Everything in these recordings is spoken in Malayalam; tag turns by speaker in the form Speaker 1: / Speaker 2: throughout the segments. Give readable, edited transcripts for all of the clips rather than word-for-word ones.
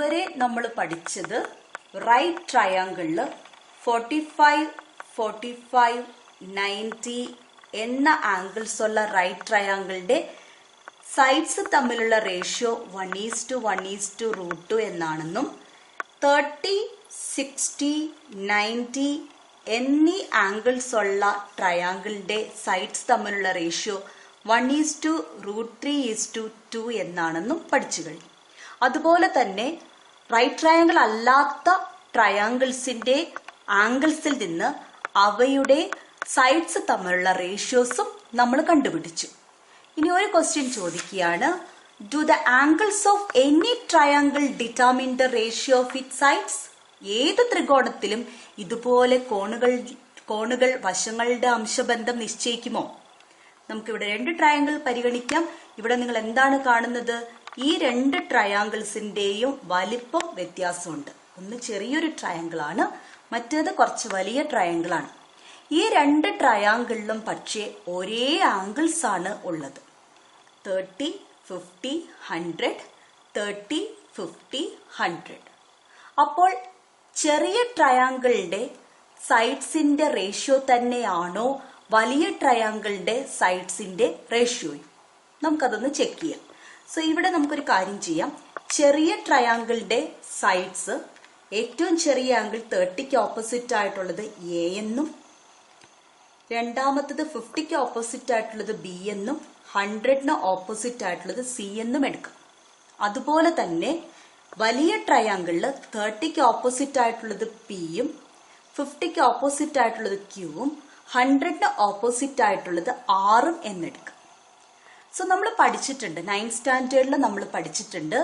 Speaker 1: ഇതുവരെ നമ്മൾ പഠിച്ചത് റൈറ്റ് ട്രയാങ്കിളിൽ 45, 45, 90 എന്ന ആംഗിൾസ് ഉള്ള റൈറ്റ് ട്രയാങ്കിളിന്റെ സൈഡ്സ് തമ്മിലുള്ള റേഷ്യോ 1:1:√2 എന്നാണെന്നും 30, 60, 90 എന്നീ ആംഗിൾസ് ഉള്ള ട്രയാങ്കിളിന്റെ സൈഡ്സ് തമ്മിലുള്ള റേഷ്യോ 1:√3:2 എന്നാണെന്നും പഠിച്ചു കഴിഞ്ഞു. അതുപോലെ തന്നെ റൈറ്റ് ട്രയാങ്കിൾ അല്ലാത്ത ട്രയാങ്കിൾസിന്റെ ആംഗിൾസിൽ നിന്ന് അവയുടെ സൈഡ്സ് തമ്മിലുള്ള റേഷ്യോസും നമ്മൾ കണ്ടുപിടിച്ചു. ഇനി ഒരു ക്വസ്റ്റ്യൻ ചോദിക്കുകയാണ്, do the angles of any triangle determine the ratio of it sides? ഏത് ത്രികോണത്തിലും ഇതുപോലെ കോണുകൾ വശങ്ങളുടെ അംശബന്ധം നിശ്ചയിക്കുമോ? നമുക്കിവിടെ 2 ട്രയാങ്കിൾ പരിഗണിക്കാം. ഇവിടെ നിങ്ങൾ എന്താണ് കാണുന്നത്? ഈ 2 ട്രയാങ്കിൾസിന്റെയും വലിപ്പം വ്യത്യാസമുണ്ട്. ഒന്ന് ചെറിയൊരു ട്രയാങ്കിൾ ആണ്, മറ്റേത് കുറച്ച് വലിയ ട്രയാങ്കിൾ ആണ്. ഈ 2 ട്രയാങ്കിളിലും പക്ഷേ ഒരേ ആംഗിൾസ് ആണ് ഉള്ളത്. 30, 50, 100, 30, 50, 100. അപ്പോൾ ചെറിയ ട്രയാങ്കിളിന്റെ സൈഡ്സിന്റെ റേഷ്യോ തന്നെയാണോ വലിയ ട്രയാങ്കിളിന്റെ സൈഡ്സിന്റെ റേഷ്യോയും? നമുക്കതൊന്ന് ചെക്ക് ചെയ്യാം. സോ ഇവിടെ നമുക്കൊരു കാര്യം ചെയ്യാം. ചെറിയ ട്രയാങ്കിളിന്റെ സൈഡ്സ്, ഏറ്റവും ചെറിയ ആംഗിൾ 30ക്ക് ഓപ്പോസിറ്റ് ആയിട്ടുള്ളത് എ എന്നും, രണ്ടാമത്തത് 50ക്ക് ഓപ്പോസിറ്റ് ആയിട്ടുള്ളത് ബി എന്നും, 100ന് ഓപ്പോസിറ്റ് ആയിട്ടുള്ളത് സി എന്നും എടുക്കാം. അതുപോലെ തന്നെ വലിയ ട്രയാങ്കിളിൽ 30ക്ക് ഓപ്പോസിറ്റ് ആയിട്ടുള്ളത് പിയും, 50ക്ക് ഓപ്പോസിറ്റ് ആയിട്ടുള്ളത് ക്യൂവും, 100ന് ഓപ്പോസിറ്റ് ആയിട്ടുള്ളത് ആറും എന്നെടുക്കാം. സോ നമ്മൾ പഠിച്ചിട്ടുണ്ട്, 9th സ്റ്റാൻഡേർഡിൽ നമ്മൾ പഠിച്ചിട്ടുണ്ട്,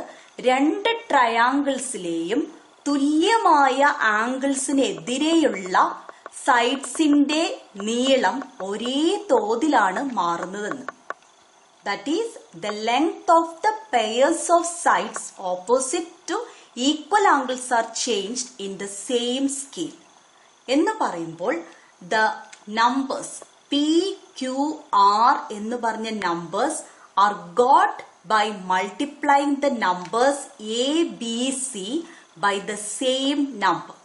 Speaker 1: 2 ട്രയാങ്കിൾസിലെയും തുല്യമായ ആംഗിൾസിനെതിരെയുള്ള സൈഡ്സിന്റെ നീളം ഒരേ തോതിലാണ് മാറുന്നതെന്ന്. That is the length of the pairs of sides opposite to equal angles are changed in the same scale എന്ന് പറയുമ്പോൾ the numbers P, Q, R എന്ന് പറഞ്ഞ numbers are got by multiplying the numbers A, B, C by the same number.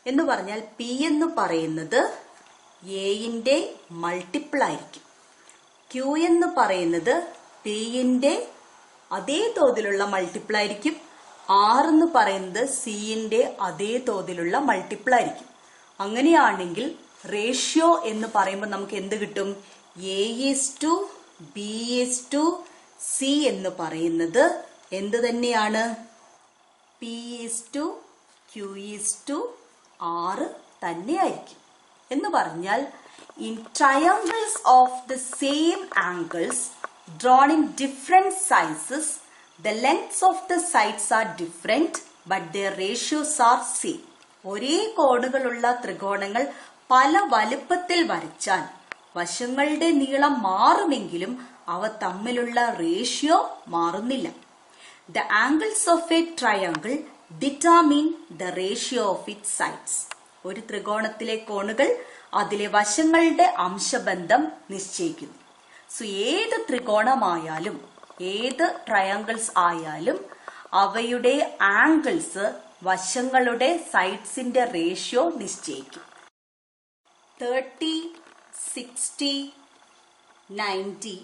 Speaker 1: എന്ന് പറഞ്ഞാൽ പി എന്ന് പറയുന്നത് എന്റെ മൾട്ടിപ്പിൾ ആയിരിക്കും, ക്യൂ എന്ന് പറയുന്നത് പിന്റെ അതേ തോതിലുള്ള മൾട്ടിപ്പിൾ ആയിരിക്കും, ആർ എന്ന് പറയുന്നത് സിന്റെ അതേ തോതിലുള്ള മൾട്ടിപ്പിൾ ആയിരിക്കും. അങ്ങനെയാണെങ്കിൽ റേഷ്യോ എന്ന് പറയുമ്പോൾ നമുക്ക് എന്ത് കിട്ടും? A:B:C എന്ന് പറയുന്നത് എന്ത് തന്നെയാണ്? P:Q:R തന്നെയായിരിക്കും. എന്ന് പറഞ്ഞാൽ in triangles of the same angles drawn in different sizes, the lengths of the sides are different but their ratios are same. ഒരേ കോണുകളുള്ള ത്രികോണങ്ങൾ പല വലുപ്പത്തിൽ വരച്ചാൽ വശങ്ങളുടെ നീളം മാറുമെങ്കിലും അവ തമ്മിലുള്ള റേഷ്യോ മാറുന്നില്ല. The angles of a triangle determine the ratio of its sides. ഒരു ത്രികോണത്തിലെ കോണുകൾ അതിലെ വശങ്ങളുടെ അംശബന്ധം നിശ്ചയിക്കുന്നു. സോ ഏത് ത്രികോണമായാലും ഏത് ട്രയാങ്കിൾസ് ആയാലും അവയുടെ ആംഗിൾസ് വശങ്ങളുടെ സൈഡ്സിന്റെ റേഷ്യോ നിശ്ചയിക്കും. 30, 60, 90,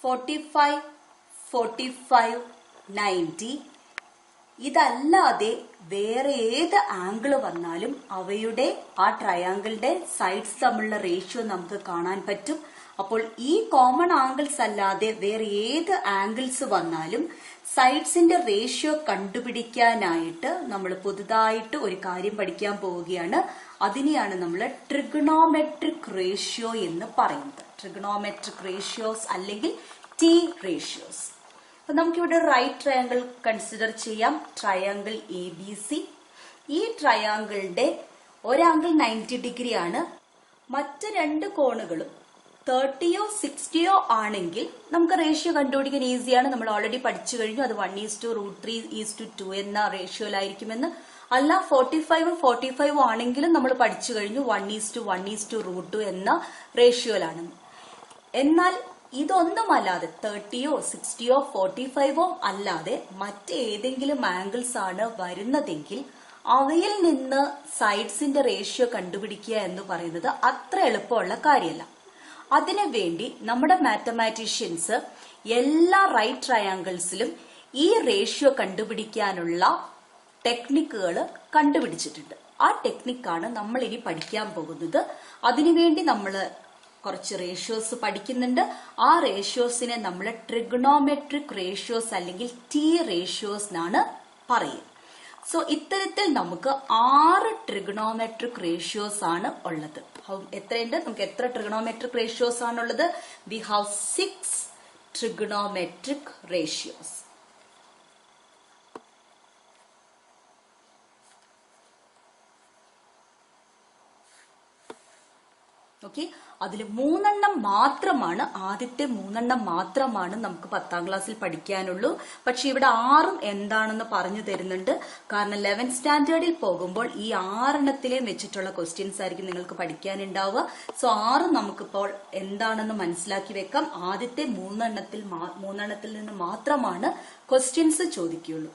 Speaker 1: 45, 45, 90 ഇതല്ലാതെ വേറെ ഏത് ആംഗിൾ വന്നാലും അവയുടെ ആ ട്രയാങ്കിളിന്റെ സൈഡ്സ് തമ്മിലുള്ള റേഷ്യോ നമുക്ക് കാണാൻ പറ്റും. അപ്പോൾ ഈ കോമൺ ആംഗിൾസ് അല്ലാതെ വേറെ ഏത് ആംഗിൾസ് വന്നാലും സൈഡ്സിന്റെ റേഷ്യോ കണ്ടുപിടിക്കാനായിട്ട് നമ്മൾ പുതുതായിട്ട് ഒരു കാര്യം പഠിക്കാൻ പോവുകയാണ്. അതിനെയാണ് നമ്മൾ ട്രിഗണോമെട്രിക് റേഷ്യോ എന്ന് പറയുന്നത്. ട്രിഗണോമെട്രിക് റേഷ്യോസ് അല്ലെങ്കിൽ ടി റേഷ്യോസ്. അപ്പൊ നമുക്കിവിടെ റൈറ്റ് ട്രയാങ്കിൾ കൺസിഡർ ചെയ്യാം. Triangle ABC. ഈ ട്രയാങ്കിളിന്റെ ഒരാംഗിൾ 90 ഡിഗ്രി ആണ്. മറ്റ് 2 കോണുകളും 30യോ 60യോ ആണെങ്കിൽ നമുക്ക് റേഷ്യോ കണ്ടുപിടിക്കാൻ ഈസിയാണ്. നമ്മൾ ഓൾറെഡി പഠിച്ചു കഴിഞ്ഞു. അത് 1:√3:2 എന്ന റേഷ്യോയിലായിരിക്കുമെന്ന്. അല്ല 45ഉം 45ഉം ആണെങ്കിലും നമ്മൾ പഠിച്ചു കഴിഞ്ഞു 1:1:√2 എന്ന റേഷ്യോയിലാണ്. എന്നാൽ ഇതൊന്നുമല്ലാതെ 30യോ 60യോ 45ഓ അല്ലാതെ മറ്റേതെങ്കിലും ആംഗിൾസ് ആണ് വരുന്നതെങ്കിൽ അവയിൽ നിന്ന് സൈഡ്സിന്റെ റേഷ്യോ കണ്ടുപിടിക്കുക എന്ന് പറയുന്നത് അത്ര എളുപ്പമുള്ള കാര്യമല്ല. അതിനു വേണ്ടി നമ്മുടെ മാത്തമാറ്റീഷ്യൻസ് എല്ലാ റൈറ്റ് ട്രയാങ്കിൾസിലും ഈ റേഷ്യോ കണ്ടുപിടിക്കാനുള്ള ടെക്നിക്കുകൾ കണ്ടുപിടിച്ചിട്ടുണ്ട്. ആ ടെക്നിക്കാണ് നമ്മൾ ഇനി പഠിക്കാൻ പോകുന്നത്. അതിനുവേണ്ടി നമ്മൾ കുറച്ച് റേഷ്യോസ് പഠിക്കുന്നുണ്ട്. ആ റേഷ്യോസിനെ നമ്മൾ ട്രിഗണോമെട്രിക് റേഷ്യോസ് അല്ലെങ്കിൽ ടി റേഷ്യോസ് എന്നാണ് പറയുക. സോ ഇത്തരത്തിൽ നമുക്ക് 6 ട്രിഗണോമെട്രിക് റേഷ്യോസ് ആണ് ഉള്ളത്. എത്രയുണ്ട്? നമുക്ക് എത്ര ട്രിഗണോമെട്രിക് റേഷ്യോസ് ആണുള്ളത്? We have 6 trigonometric ratios. Okay, അതിൽ 3 മാത്രമാണ്, ആദ്യത്തെ 3 മാത്രമാണ് നമുക്ക് 10ാം ക്ലാസ്സിൽ പഠിക്കാനുള്ളൂ. പക്ഷെ ഇവിടെ 6 എന്താണെന്ന് പറഞ്ഞു തരുന്നുണ്ട്. കാരണം 11th സ്റ്റാൻഡേർഡിൽ പോകുമ്പോൾ ഈ 6 വെച്ചിട്ടുള്ള ക്വസ്റ്റ്യൻസ് ആയിരിക്കും നിങ്ങൾക്ക് പഠിക്കാനുണ്ടാവുക. സോ 6 നമുക്കിപ്പോൾ എന്താണെന്ന് മനസ്സിലാക്കി വെക്കാം. ആദ്യത്തെ 3 നിന്ന് മാത്രമാണ് ക്വസ്റ്റ്യൻസ് ചോദിക്കുകയുള്ളൂ.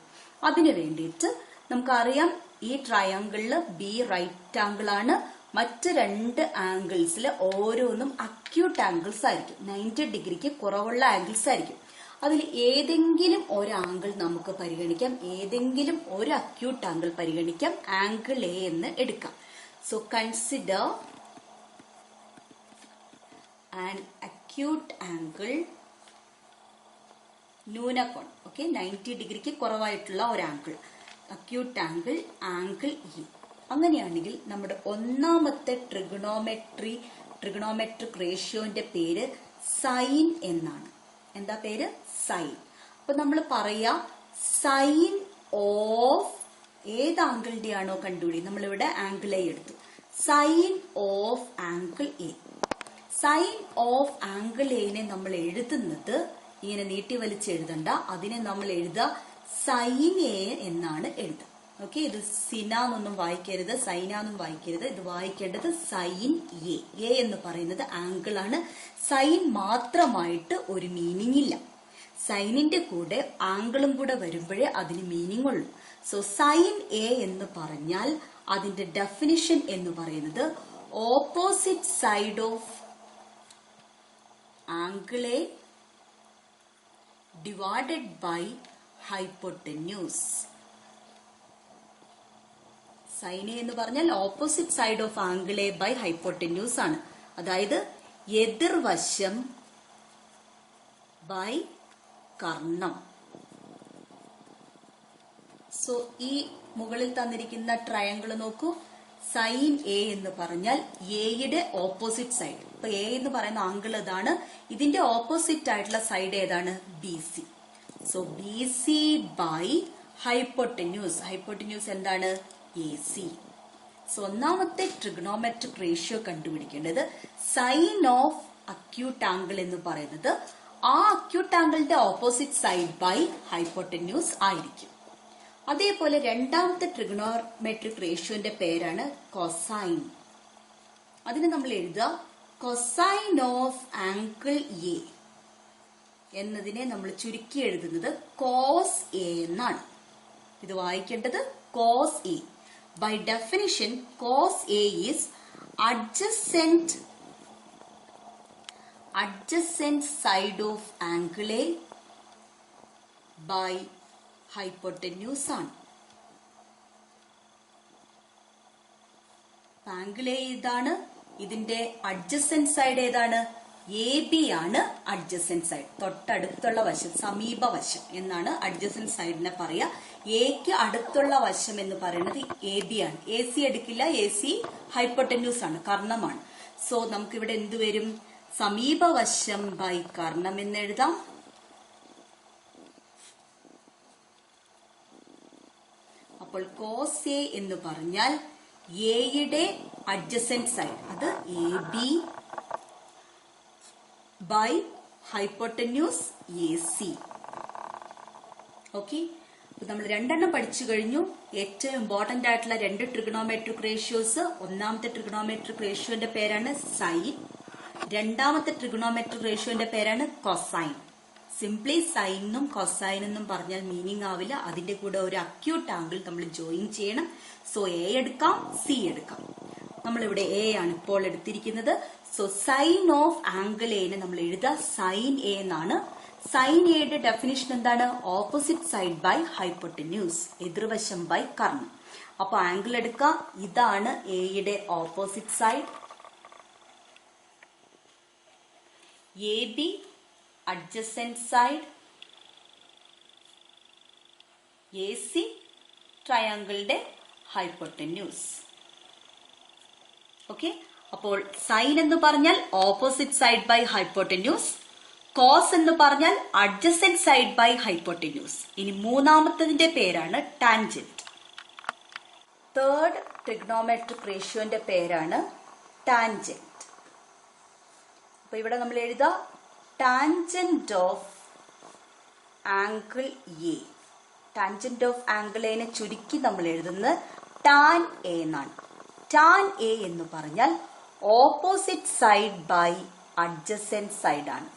Speaker 1: അതിനു വേണ്ടിയിട്ട് നമുക്കറിയാം ഈ ട്രയാങ്കിളില് ബി റൈറ്റ് ആംഗിൾ ആണ്. മറ്റ് 2 ആംഗിൾസിൽ ഓരോന്നും അക്യൂട്ട് ആംഗിൾസ് ആയിരിക്കും. 90 ഡിഗ്രിക്ക് കുറവുള്ള ആംഗിൾസ് ആയിരിക്കും. അതിൽ ഏതെങ്കിലും ഒരു ആംഗിൾ നമുക്ക് പരിഗണിക്കാം, ഏതെങ്കിലും ഒരു അക്യൂട്ട് ആംഗിൾ പരിഗണിക്കാം. ആംഗിൾ എ എന്ന് എടുക്കാം. So consider an acute angle ന്യൂനകോൺ. ഓക്കെ, 90 ഡിഗ്രിക്ക് കുറവായിട്ടുള്ള ഒരു angle, acute angle, angle E. അങ്ങനെയാണെങ്കിൽ നമ്മുടെ ഒന്നാമത്തെ ട്രിഗണോമെട്രിക് റേഷ്യോന്റെ പേര് സൈൻ എന്നാണ്. എന്താ പേര്? സൈൻ. അപ്പൊ നമ്മൾ പറയാ സൈൻ ഓഫ് ഏത് ആംഗിളിന്റെ ആണോ കണ്ടുപിടി. നമ്മളിവിടെ ആംഗിൾ എ എടുത്തു. Sine of angle A. Sine of angle എനെ നമ്മൾ എഴുതുന്നത് ഇങ്ങനെ നീട്ടി വലിച്ച് എഴുതണ്ട. അതിനെ നമ്മൾ എഴുതുക സൈൻ എ എന്നാണ് എഴുതുക. ഓക്കെ, ഇത് സിനാന്നൊന്നും വായിക്കരുത്, സൈനാന്നും വായിക്കരുത്. ഇത് വായിക്കേണ്ടത് സൈൻ എ. എ എന്ന് പറയുന്നത് ആംഗിൾ ആണ്. സൈൻ മാത്രമായിട്ട് ഒരു മീനിങ് ഇല്ല. സൈനിന്റെ കൂടെ ആംഗിളും കൂടെ വരുമ്പോഴേ അതിന് മീനിങ് ഉള്ളൂ. സോ സൈൻ എ എന്ന് പറഞ്ഞാൽ അതിന്റെ ഡെഫിനിഷൻ എന്ന് പറയുന്നത് opposite side of angle A divided by hypotenuse. Sine A എന്ന് പറഞ്ഞാൽ opposite side of angle A by hypotenuse ആണ്. അതായത് എതിർവശം ബൈ കർണം. സോ ഈ മുകളിൽ തന്നിരിക്കുന്ന ട്രയാങ്കിൾ നോക്കൂ. സൈൻ എ എന്ന് പറഞ്ഞാൽ എയുടെ ഓപ്പോസിറ്റ് സൈഡ്. ഇപ്പൊ എ എന്ന് പറയുന്ന ആംഗിൾ ഇതാണ്. ഇതിന്റെ ഓപ്പോസിറ്റ് ആയിട്ടുള്ള സൈഡ് ഏതാണ്? B C. So B C by hypotenuse. Hypotenuse എന്താണ്? A C. സോ ഒന്നാമത്തെ ട്രിഗണോമെട്രിക് റേഷ്യോ കണ്ടുപിടിക്കേണ്ടത് സൈൻ ഓഫ് അക്യൂട്ട് ആംഗിൾ എന്ന് പറയുന്നത് ആ അക്യൂട്ട് ആംഗിളിന്റെ ഓപ്പോസിറ്റ് സൈഡ് ബൈ ഹൈപ്പോട്ടന്യൂസ് ആയിരിക്കും. അതേപോലെ രണ്ടാമത്തെ ട്രിഗണോമെട്രിക് റേഷ്യോന്റെ പേരാണ് കൊസൈൻ. അതിന് നമ്മൾ എഴുതുക കൊസൈൻ ഓഫ് ആംഗിൾ എ എന്നതിനെ നമ്മൾ ചുരുക്കി എഴുതുന്നത് കോസ് എ എന്നാണ്. ഇത് വായിക്കേണ്ടത് cos A. By definition, cos A is adjacent side of angle A by hypotenuse ആണ്. ആംഗിൾ എ ഇതാണ്. ഇതിന്റെ അഡ്ജസെന്റ് സൈഡ് ഏതാണ്? എ ബി ആണ് അഡ്ജസെന്റ് സൈഡ്. തൊട്ടടുത്തുള്ള വശം, സമീപവശം എന്നാണ് അഡ്ജസെന്റ് സൈഡിനെ പറയാ. എക്ക് അടുത്തുള്ള വശം എന്ന് പറയുന്നത് എ ബി ആണ്. എ സി എടുക്കില്ല. എ സി ഹൈപ്പോട്ടന്യൂസ് ആണ്, കർണമാണ്. സോ നമുക്കിവിടെ എന്ത് വരും? സമീപവശം ബൈ കർണം എന്ന് എഴുതാം. അപ്പോൾ കോസ് എ എന്ന് പറഞ്ഞാൽ എയുടെ അഡ്ജസെന്റ് സൈഡ്, അത് A B by hypotenuse A C. Okay, നമ്മൾ 2 പഠിച്ചു കഴിഞ്ഞു. ഏറ്റവും ഇമ്പോർട്ടന്റ് ആയിട്ടുള്ള 2 ട്രിഗണോമെട്രിക് റേഷ്യോസ്. ഒന്നാമത്തെ ട്രിഗണോമെട്രിക് റേഷ്യോന്റെ പേരാണ് സൈൻ. രണ്ടാമത്തെ ട്രിഗണോമെട്രിക് റേഷ്യോന്റെ പേരാണ് കൊസൈൻ. സിംപ്ലി സൈനും കൊസൈൻ എന്നും പറഞ്ഞാൽ മീനിങ് ആവില്ല. അതിന്റെ കൂടെ ഒരു അക്യൂട്ട് ആംഗിൾ നമ്മൾ ജോയിൻ ചെയ്യണം. സോ എ എടുക്കാം, സി എടുക്കാം. നമ്മളിവിടെ എ ആണ് ഇപ്പോൾ എടുത്തിരിക്കുന്നത്. സോ സൈൻ ഓഫ് ആംഗിൾ എനെ നമ്മൾ എഴുതുക സൈൻ എ എന്നാണ്. സൈൻ എയുടെ ഡെഫിനിഷൻ എന്താണ്? ഓപ്പോസിറ്റ് സൈഡ് ബൈ ഹൈപ്പോട്ടന്യൂസ്, എതിർവശം ബൈ കർണം. അപ്പൊ ആംഗിൾ എടുക്കാം. ഇതാണ് എയുടെ opposite side. A B adjacent side, AC ട്രയാങ്കിളിന്റെ ഹൈപ്പോട്ടന്യൂസ്. ഓക്കെ, അപ്പോൾ സൈൻ എന്ന് പറഞ്ഞാൽ opposite side by hypotenuse, cos എന്ന് പറഞ്ഞാൽ അഡ്ജസന്റ് സൈഡ് ബൈ ഹൈപ്പോട്ടന്യൂസ്. ഇനി മൂന്നാമത്തതിന്റെ പേരാണ് ടാൻജന്റ്. തേർഡ് ട്രിഗണോമെട്രിക് റേഷ്യോന്റെ പേരാണ് ടാൻജന്റ്. അപ്പൊ ഇവിടെ നമ്മൾ എഴുതാം tangent of angle A. Tangent of angle എനെ ചുരുക്കി നമ്മൾ എഴുതുന്നത് ടാൻ എ എന്നാണ്. ടാൻ എ എന്ന് പറഞ്ഞാൽ opposite side by adjacent side ആണ്.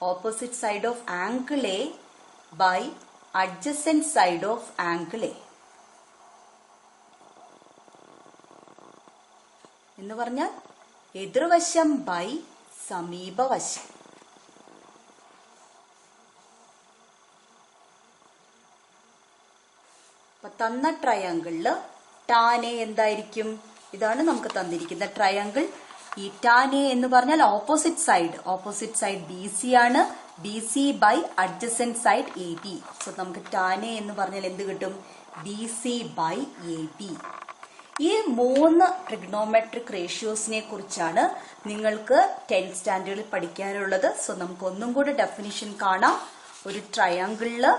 Speaker 1: Opposite side of angle A by adjacent side of angle A എന്ന് പറഞ്ഞാൽ എതിർവശം ബൈ സമീപവശം. അപ്പൊ തന്ന ട്രയാങ്കിളില് ടാൻ എ എന്തായിരിക്കും? ഇതാണ് നമുക്ക് തന്നിരിക്കുന്ന ട്രയാങ്കിൾ. ഈ ടാൻ എ എന്ന് പറഞ്ഞാൽ ഓപ്പോസിറ്റ് സൈഡ് ബി സി ആണ്. B C by adjacent side A B. So നമുക്ക് ടാൻ എ എന്ന് പറഞ്ഞാൽ എന്ത് കിട്ടും? B C by A B. ഈ മൂന്ന് ട്രിഗണോമെട്രിക് റേഷ്യോസിനെ കുറിച്ചാണ് നിങ്ങൾക്ക് 10th സ്റ്റാൻഡേർഡിൽ പഠിക്കാനുള്ളത്. സോ നമുക്ക് ഒന്നും കൂടെ ഡെഫിനിഷൻ കാണാം. ഒരു ട്രയാങ്കിളില്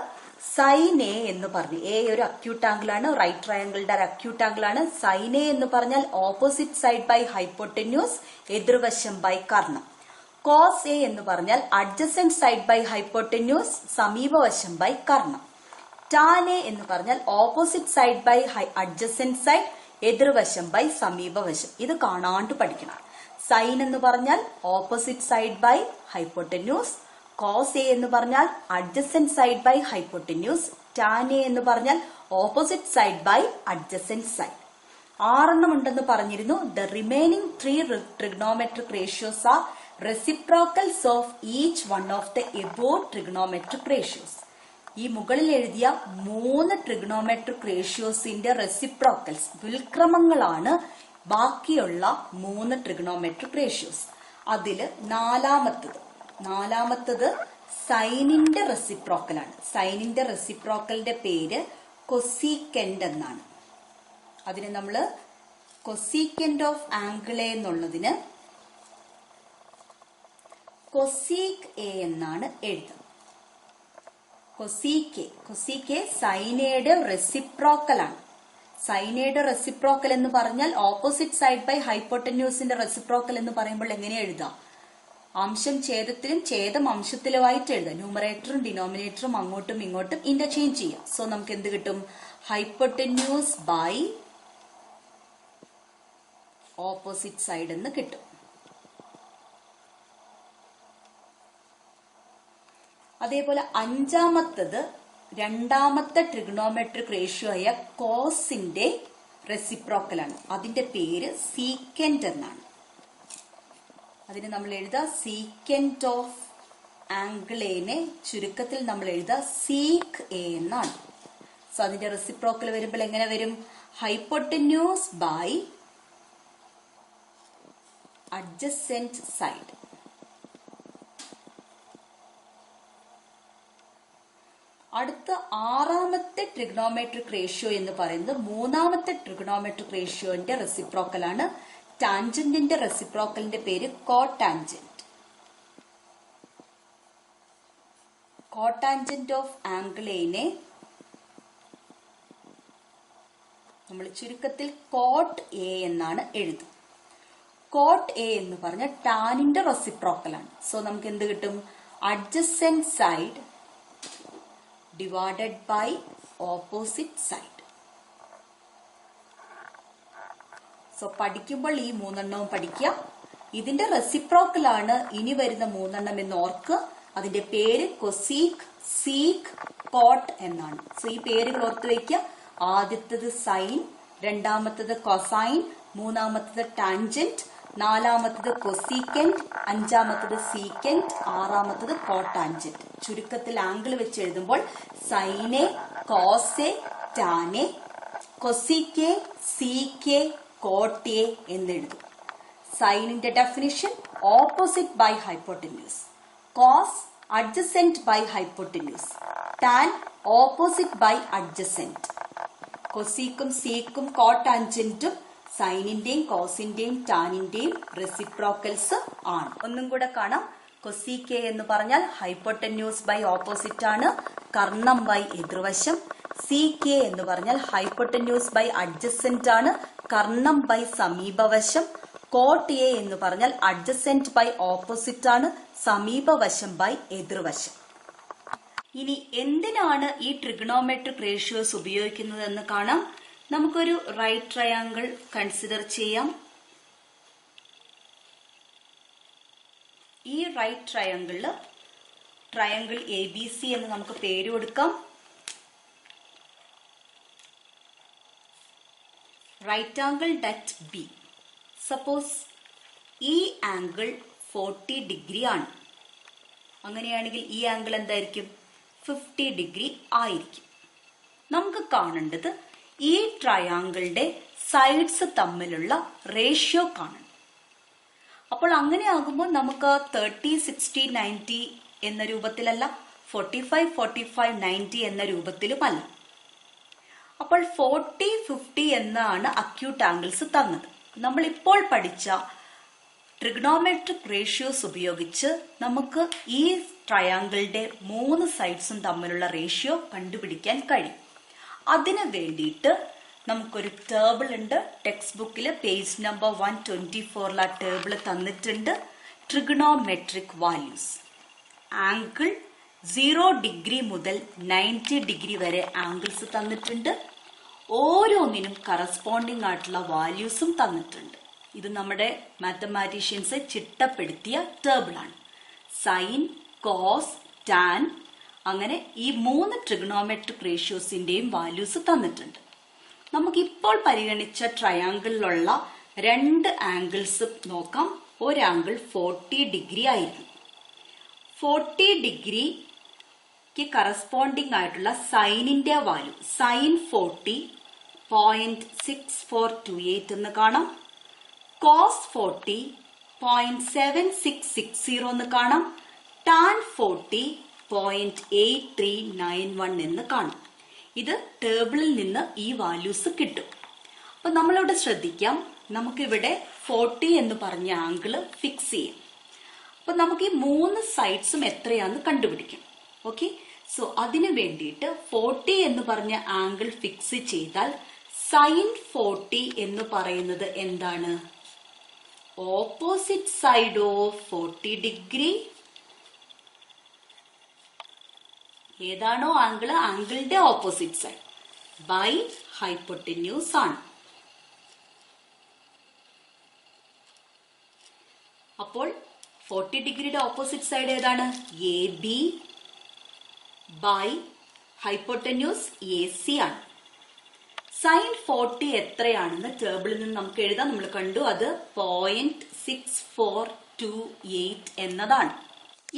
Speaker 1: സൈൻ എ എന്ന് പറഞ്ഞു, എ ഒരു അക്യൂട്ട് ആംഗിൾ ആണ്, റൈറ്റ് ട്രയാങ്കിളിന്റെ ഒരു അക്യൂട്ട് ആംഗിൾ ആണ്. സൈൻ എ എന്ന് പറഞ്ഞാൽ ഓപ്പോസിറ്റ് സൈഡ് ബൈ ഹൈപ്പോട്ടന്യൂസ്, എതിർവശം ബൈ കർണം. കോസ് എ എന്ന് പറഞ്ഞാൽ അഡ്ജസന്റ് സൈഡ് ബൈ ഹൈപ്പോട്ടന്യൂസ്, സമീപവശം ബൈ കർണം. ടാൻ എ എന്ന് പറഞ്ഞാൽ opposite side by adjacent side, എതിർവശം ബൈ സമീപവശം. ഇത് കാണാണ്ട് പഠിക്കണം. സൈൻ എന്ന് പറഞ്ഞാൽ opposite side by hypotenuse, cos A എന്ന് പറഞ്ഞാൽ adjacent side by hypotenuse, tan A എന്ന് പറഞ്ഞാൽ opposite side by adjacent side. 6 ഉണ്ടെന്ന് പറഞ്ഞിരുന്നു. The remaining 3 trigonometric ratios R reciprocals of each one of the above trigonometric ratios. ഈ മുകളിൽ എഴുതിയ 3 ട്രിഗണോമെട്രിക് റേഷ്യോസിന്റെ റെസിപ്രോക്കൽസ്, വ്യുൽക്രമങ്ങളാണ് ബാക്കിയുള്ള 3 ട്രിഗണോമെട്രിക് റേഷ്യോസ്. അതില് നാലാമത്തത് സൈനിന്റെ റെസിപ്രോക്കലാണ്. സൈനിന്റെ റെസിപ്രോക്കലിന്റെ പേര് കൊസീക്കന്റ് എന്നാണ്. അതിന് നമ്മള് കൊസീക്കന്റ് ഓഫ് ആംഗിൾ എ എന്നുള്ളതിന് കൊസീക് എ എന്നാണ് എഴുതുന്നത്. കൊസീകെ സൈനയുടെ റെസിപ്രോക്കലാണ്. സൈനയുടെ റെസിപ്രോക്കൽ എന്ന് പറഞ്ഞാൽ ഓപ്പോസിറ്റ് സൈഡ് ബൈ ഹൈപ്പോട്ടന്യൂസിന്റെ റെസിപ്രോക്കൽ എന്ന് പറയുമ്പോൾ എങ്ങനെ എഴുതാം? അംശം ഛേദത്തിലും ഛേദം അംശത്തിലുമായിട്ട് എഴുതാം. ന്യൂമറേറ്ററും ഡിനോമിനേറ്ററും അങ്ങോട്ടും ഇങ്ങോട്ടും ഇന്റർചേഞ്ച് ചെയ്യാം. സോ നമുക്ക് എന്ത് കിട്ടും? ഹൈപ്പോട്ടന്യൂസ് ബൈ ഓപ്പോസിറ്റ് സൈഡ് എന്ന് കിട്ടും. അതേപോലെ 5ാമത്തത് രണ്ടാമത്തെ ട്രിഗണോമെട്രിക് റേഷ്യോ ആയ കോസിന്റെ റെസിപ്രോക്കലാണ്. അതിന്റെ പേര് സീക്കന്റ് എന്നാണ്. അതിന് നമ്മൾ എഴുതാം സീക്കന്റ് ഓഫ് ആംഗിൾ എനെ ചുരുക്കത്തിൽ നമ്മൾ എഴുതാം സീക്ക് എ എന്നാണ്. സോ അതിന്റെ റെസിപ്രോക്കൽ വരുമ്പോൾ എങ്ങനെ വരും? Hypotenuse by adjacent side. അടുത്ത 6ാമത്തെ ട്രിഗണോമെട്രിക് റേഷ്യോ എന്ന് പറയുന്നത് 3ാമത്തെ ട്രിഗണോമെട്രിക് റേഷ്യോന്റെ റെസിപ്രോക്കലാണ്. ടാൻജന്റിന്റെ റെസിപ്രോക്കലിന്റെ പേര് കോടാൻജന്റ്. കോടാൻജന്റ് ഓഫ് ആംഗിൾ എനെ നമ്മൾ ചുരുക്കത്തിൽ കോട്ട് എ എന്നാണ് എഴുതുന്നത്. കോട്ട് എ എന്ന് പറഞ്ഞ ടാനിന്റെ റെസിപ്രോക്കലാണ്. സോ നമുക്ക് എന്ത് കിട്ടും? Adjacent side divided by opposite side. So പഠിക്കുമ്പോൾ ഈ 3 പഠിക്കുക. ഇതിന്റെ റെസിപ്രോക്കലാണ് ഇനി വരുന്ന മൂന്നെണ്ണം എന്ന് ഓർക്കുക. അതിന്റെ പേര് കൊസീക്, സീക്, കോട്ട് എന്നാണ്. സോ ഈ പേരുകൾ ഓർത്ത് വയ്ക്കുക. ആദ്യത്തത് സൈൻ, രണ്ടാമത്തത് കൊസൈൻ, മൂന്നാമത്തത് ടാൻജന്റ്, നാലാമത്തത് കൊസീക്കന്റ്, അഞ്ചാമത്തത് സീക്കന്റ്, ആറാമത്തത് കോട്ടാൻജന്റ്. ചുരുക്കത്തിൽ ആംഗിൾ വെച്ച് എഴുതുമ്പോൾ സൈനെ, കോസെ, ടാനെ, കൊസീക്കെ, സീക്കെ, കോട്ടെ എന്നെഴുതും. സൈനിന്റെ definition opposite by hypotenuse, cos adjacent by hypotenuse, tan opposite by adjacent. കൊസീക്കും സീക്കും കോട്ടാൻജന്റും സൈനിന്റെയും കോസിന്റെയും ടാനിന്റെയും റെസിപ്രോക്കൽസ് ആണ്. ഒന്നും കൂടെ കാണാം. കൊസീക്കെ എന്ന് പറഞ്ഞാൽ ഹൈപ്പോട്ടന്യൂസ് ബൈ ഓപ്പോസിറ്റ് ആണ്, കർണം ബൈ എതിർവശം. സീക്കെ എന്ന് പറഞ്ഞാൽ ഹൈപ്പോട്ടന്യൂസ് ബൈ അഡ്ജസെന്റ് ആണ്, കർണം ബൈ സമീപവശം. കോട്ട് എ എന്ന് പറഞ്ഞാൽ അഡ്ജസെന്റ് ബൈ ഓപ്പോസിറ്റ് ആണ്, സമീപവശം ബൈ എതിർവശം. ഇനി എന്തിനാണ് ഈ ട്രിഗണോമെട്രിക് റേഷ്യോസ് ഉപയോഗിക്കുന്നതെന്ന് കാണാം. നമുക്കൊരു റൈറ്റ് ട്രയാങ്കിൾ കൺസിഡർ ചെയ്യാം. ഈ റൈറ്റ് ട്രയാങ്കിളില് ട്രയാങ്കിൾ ABC എന്ന് നമുക്ക് പേര് കൊടുക്കാം. Right angle at B. Suppose ഈ ആംഗിൾ 40 ഡിഗ്രി ആണ്. അങ്ങനെയാണെങ്കിൽ ഈ ആംഗിൾ എന്തായിരിക്കും? 50 ഡിഗ്രി ആയിരിക്കും. നമുക്ക് കാണേണ്ടത് ഈ ട്രയാങ്കിളിന്റെ സൈഡ്സ് തമ്മിലുള്ള റേഷ്യോ കാണണം. അപ്പോൾ അങ്ങനെ ആകുമ്പോൾ നമുക്ക് 30, 60, 90 എന്ന രൂപത്തിലല്ല, 45, 45, 90 എന്ന രൂപത്തിലുമല്ല. അപ്പോൾ 40, 50 എന്നാണ് അക്യൂട്ട് ആംഗിൾസ് തന്നത്. നമ്മൾ ഇപ്പോൾ പഠിച്ച ട്രിഗണോമെട്രിക് റേഷ്യോസ് ഉപയോഗിച്ച് നമുക്ക് ഈ ട്രയാങ്കിളിന്റെ 3 സൈഡ്സും തമ്മിലുള്ള റേഷ്യോ കണ്ടുപിടിക്കാൻ കഴിയും. അതിനു വേണ്ടിയിട്ട് നമുക്കൊരു ടേബിൾ ഉണ്ട്. ടെക്സ്റ്റ് ബുക്കിൽ പേജ് നമ്പർ 124 ടേബിൾ തന്നിട്ടുണ്ട്. Trigonometric values. ആംഗിൾ 0 ഡിഗ്രി മുതൽ 90 ഡിഗ്രി വരെ ആംഗിൾസ് തന്നിട്ടുണ്ട്. ഓരോന്നിനും കറസ്പോണ്ടിങ് ആയിട്ടുള്ള വാല്യൂസും തന്നിട്ടുണ്ട്. ഇത് നമ്മുടെ മാത്തമാറ്റീഷ്യൻസ് ചിട്ടപ്പെടുത്തിയ ടേബിളാണ്. സൈൻ, കോസ്, ടാൻ, അങ്ങനെ ഈ 3 ട്രിഗണോമെട്രിക് റേഷ്യോസിന്റെയും വാല്യൂസ് തന്നിട്ടുണ്ട്. നമുക്കിപ്പോൾ പരിഗണിച്ച ട്രയാങ്കിളിലുള്ള 2 ആംഗിൾസ് നോക്കാം. ഒരു ആംഗിൾ 40 ഡിഗ്രി ആയിരുന്നു. 40 ഡിഗ്രിക്ക് കറസ്പോണ്ടിങ് ആയിട്ടുള്ള സൈനിന്റെ വാല്യൂ സൈൻ 40 0.6428 എന്ന് കാണാം. കോസ് 40 0.7660 എന്ന് കാണാം. ടാൻ 40 0.8391 എന്ന് കാണാം. ഇത് ടേബിളിൽ നിന്ന് ഈ വാല്യൂസ് കിട്ടും. അപ്പൊ നമ്മളിവിടെ ശ്രദ്ധിക്കാം. നമുക്കിവിടെ 40 എന്ന് പറഞ്ഞ ആംഗിള് ഫിക്സ് ചെയ്യാം. അപ്പൊ നമുക്ക് ഈ 3 സൈഡ്സും എത്രയാന്ന് കണ്ടുപിടിക്കണം. ഓക്കെ, സോ അതിനു വേണ്ടിയിട്ട് 40 എന്ന് പറഞ്ഞ ആംഗിൾ ഫിക്സ് ചെയ്താൽ സൈൻ 40 എന്ന് പറയുന്നത് എന്താണ്? Opposite side of 40 degree. ഏതാണോ ആംഗിള്, ആംഗിളിന്റെ ഓപ്പോസിറ്റ് സൈഡ് ബൈ ഹൈപ്പോട്ടന്യൂസ് ആണ്. അപ്പോൾ 40 ഡിഗ്രിയുടെ ഓപ്പോസിറ്റ് സൈഡ് ഏതാണ്? AB ബൈ ഹൈപ്പോട്ടന്യൂസ് AC ആണ്. സൈൻ 40 എത്രയാണെന്ന് ടേബിളിൽ നിന്ന് നമുക്ക് എഴുതാം. നമ്മൾ കണ്ടു, അത് 0.6428 എന്നതാണ്.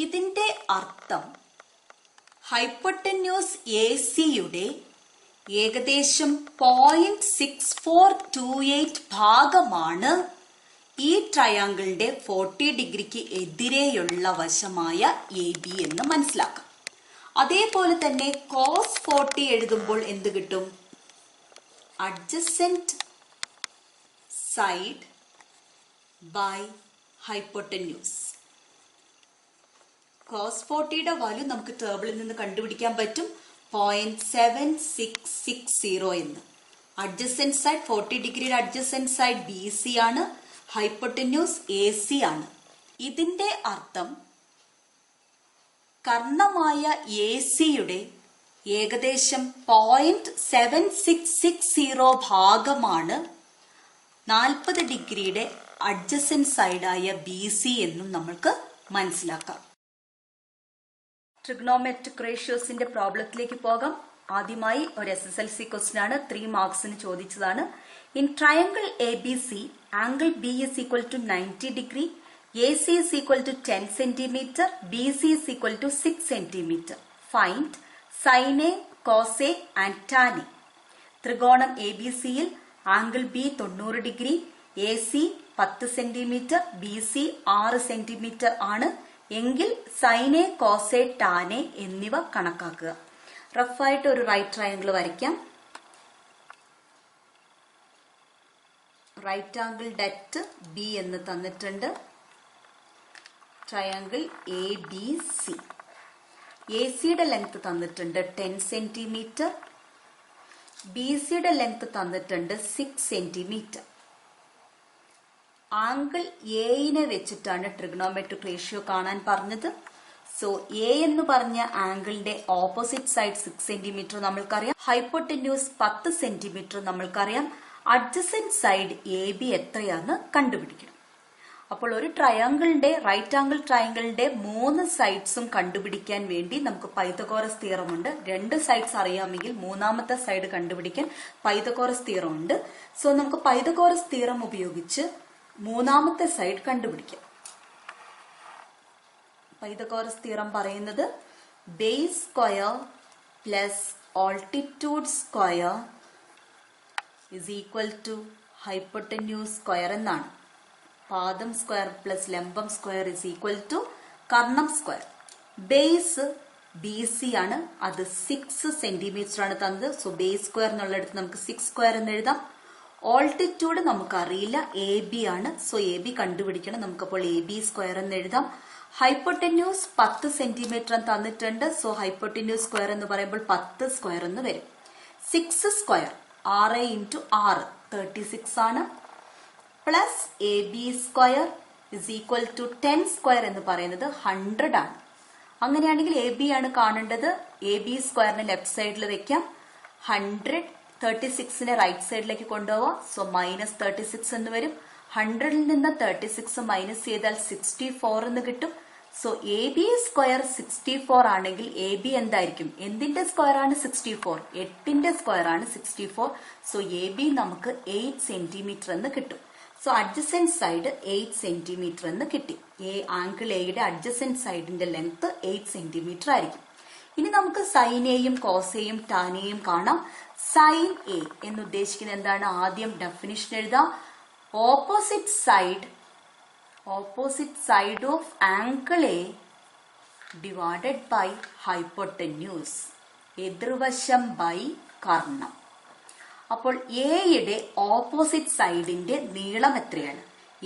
Speaker 1: ഇതിന്റെ അർത്ഥം ഹൈപ്പോട്ടന്യൂസ് AC-യുടെ ഏകദേശം 0.6428 ഭാഗമാണ് ഈ ട്രയാങ്കിളിന്റെ 40 ഡിഗ്രിക്ക് എതിരെയുള്ള വശമായ AB എന്ന് മനസ്സിലാക്കാം. അതേപോലെ തന്നെ കോസ് 40 എഴുതുമ്പോൾ എന്ത് കിട്ടും? Adjacent side by hypotenuse. Cos 40യുടെ വാല്യൂ നമുക്ക് ടേബിളിൽ നിന്ന് കണ്ടുപിടിക്കാൻ പറ്റും, 0.7660 എന്ന്. അഡ്ജസെന്റ് സൈഡ് 40 ഡിഗ്രിയുടെ അഡ്ജസെന്റ് സൈഡ് BC ആണ്, ഹൈപ്പോട്ടന്യൂസ് AC ആണ്. ഇതിന്റെ അർത്ഥം കർണമായ AC-യുടെ ഏകദേശം 0.7660 ഭാഗമാണ് 40 ഡിഗ്രിയുടെ അഡ്ജസന്റ് സൈഡായ BC എന്നും നമ്മൾക്ക് മനസ്സിലാക്കാം. ട്രിഗണോമെട്രിക് റേഷ്യോസിന്റെ പ്രോബ്ലത്തിലേക്ക് പോകാം. ആദ്യമായി ഒരു SSLC ക്വസ്റ്റ്യൻ ആണ്, 3 മാർക്സിന് ചോദിച്ചതാണ്. In triangle ABC angle B is equal to 90 degree, AC is equal to 10 centimeter, BC is equal to 6 centimeter. Find sin A, cos A and tan A. ത്രികോണം ABCയിൽ ആംഗിൾ B 90 degree, AC 10 centimetre, BC 6 centimetre ആണ് എങ്കിൽ sin A, cos A, tan A എന്നിവ കണക്കാക്കുക. റഫായിട്ട് ഒരു റൈറ്റ് ട്രയാങ്കിൾ വരയ്ക്കാം. റൈറ്റ് ആംഗിൾ ഡെറ്റ് B എന്ന് തന്നിട്ടുണ്ട്. Triangle ABC. ACയുടെ ലെങ്ത് തന്നിട്ടുണ്ട് 10 സെന്റിമീറ്റർ, BCയുടെ ലെങ്ത് തന്നിട്ടുണ്ട് 6 സെന്റിമീറ്റർ. ആംഗിൾ എനെ വെച്ചിട്ടാണ് ട്രിഗണോമെട്രിക് റേഷ്യോ കാണാൻ പറഞ്ഞത്. സോ എ എന്ന് പറഞ്ഞ ആംഗിളിന്റെ ഓപ്പോസിറ്റ് സൈഡ് 6 സെന്റിമീറ്റർ നമ്മൾക്കറിയാം, ഹൈപ്പോട്ടന്യൂസ് 10 സെന്റിമീറ്റർ നമ്മൾക്കറിയാം. അഡ്ജസന്റ് സൈഡ് AB എത്രയാന്ന് കണ്ടുപിടിക്കണം. അപ്പോൾ ഒരു ട്രയാങ്കിളിന്റെ റൈറ്റ് ആംഗിൾ ട്രയാങ്കിളിന്റെ 3 സൈഡ്സും കണ്ടുപിടിക്കാൻ വേണ്ടി നമുക്ക് പൈതഗോറസ് തിയറം ഉണ്ട്. 2 സൈഡ്സ് അറിയാമെങ്കിൽ മൂന്നാമത്തെ സൈഡ് കണ്ടുപിടിക്കാൻ പൈതഗോറസ് തിയറം ഉണ്ട്. സോ നമുക്ക് പൈതഗോറസ് തിയറം ഉപയോഗിച്ച് മൂന്നാമത്തെ സൈഡ് കണ്ടുപിടിക്കാം. പൈതഗോറസ് തിയറം പറയുന്നത് base square plus altitude square is equal to hypotenuse square എന്നാണ്. പാദം സ്ക്വയർ പ്ലസ് ലംബം സ്ക്വയർ is equal to കർണം സ്ക്വയർ. ബേസ് BC ആണ്, അത് 6 സെന്റിമീറ്റർ ആണ് തന്നത്. സോ ബേസ് സ്ക്വയർ എന്നുള്ളിടത്ത് നമുക്ക് 6 സ്ക്വയർ എന്ന് എഴുതാം. ഓൾട്ടിറ്റ്യൂഡ് നമുക്കറിയില്ല, AB ആണ്. സോ AB കണ്ടുപിടിക്കണം. നമുക്കപ്പോൾ AB സ്ക്വയർ എന്ന് എഴുതാം. ഹൈപ്പോട്ടന്യൂസ് 10 സെന്റിമീറ്റർ തന്നിട്ടുണ്ട്. സോ ഹൈപ്പോട്ടന്യൂസ് സ്ക്വയർ എന്ന് പറയുമ്പോൾ 10 സ്ക്വയർ എന്ന് വരും. 6 സ്ക്വയർ 6 into 6 36 ആണ്. Plus AB square is equal to 10 square എന്ന് പറയുന്നത് 100 ആണ്. അങ്ങനെയാണെങ്കിൽ AB ആണ് കാണേണ്ടത്. AB സ്ക്വയറിന് ലെഫ്റ്റ് സൈഡിൽ വെക്കാം. 100 36നെ റൈറ്റ് സൈഡിലേക്ക് കൊണ്ടുപോവാം. സോ മൈനസ് 36 എന്ന് വരും. 100ൽ നിന്ന് 36 മൈനസ് ചെയ്താൽ 64 എന്ന് കിട്ടും. സോ AB സ്ക്വയർ 64 ആണെങ്കിൽ AB എന്തായിരിക്കും? എന്തിന്റെ സ്ക്വയർ ആണ് 64? 8ന്റെ സ്ക്വയർ ആണ് 64. സോ AB നമുക്ക് 8 സെന്റിമീറ്റർ എന്ന് കിട്ടും. സോ അഡ്ജസന്റ് സൈഡ് 8 സെന്റിമീറ്റർ എന്ന് കിട്ടി. ആംഗിൾ എയുടെ അഡ്ജസന്റ് സൈഡിന്റെ ലെങ്ത് 8 സെന്റിമീറ്റർ ആയിരിക്കും. ഇനി നമുക്ക് സൈൻ എയും കോസയും ടാനയും കാണാം. സൈൻ എ എന്ന് ഉദ്ദേശിക്കുന്നത് എന്താണ്? ആദ്യം ഡെഫിനിഷൻ എഴുതാം. Opposite side of angle A divided by hypotenuse, എതിർവശം ബൈ കർണം. അപ്പോൾ എയുടെ ഓപ്പോസിറ്റ് സൈഡിന്റെ നീളം എത്രയാണ്?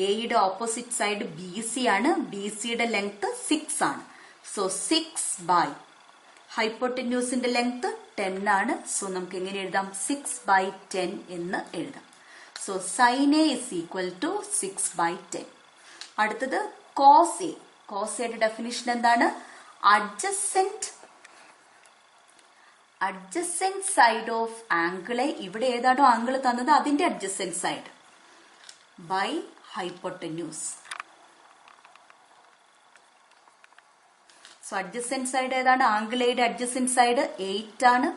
Speaker 1: എയുടെ ഓപ്പോസിറ്റ് സൈഡ് BC ആണ്. BCയുടെ ലെങ്ത് 6 ആണ്. സോ 6 ബൈ ഹൈപ്പോട്ടന്യൂസിന്റെ ലെങ്ത് 10 ആണ്. സോ നമുക്ക് എങ്ങനെ എഴുതാം? 6 by 10 എന്ന് എഴുതാം. So sine A is equal to 6 by 10. അടുത്തത് കോസ് എ. കോസ് എയുടെ ഡെഫിനിഷൻ എന്താണ്? Adjacent side of angle A, ഇവിടെ ഏതാണോ ആംഗിൾ തന്നത് അതിന്റെ adjacent side by hypotenuse. So adjacent side ഏതാണ്? ആംഗിൾ എയുടെ അഡ്ജസന്റ് സൈഡ് 8 ആണ്,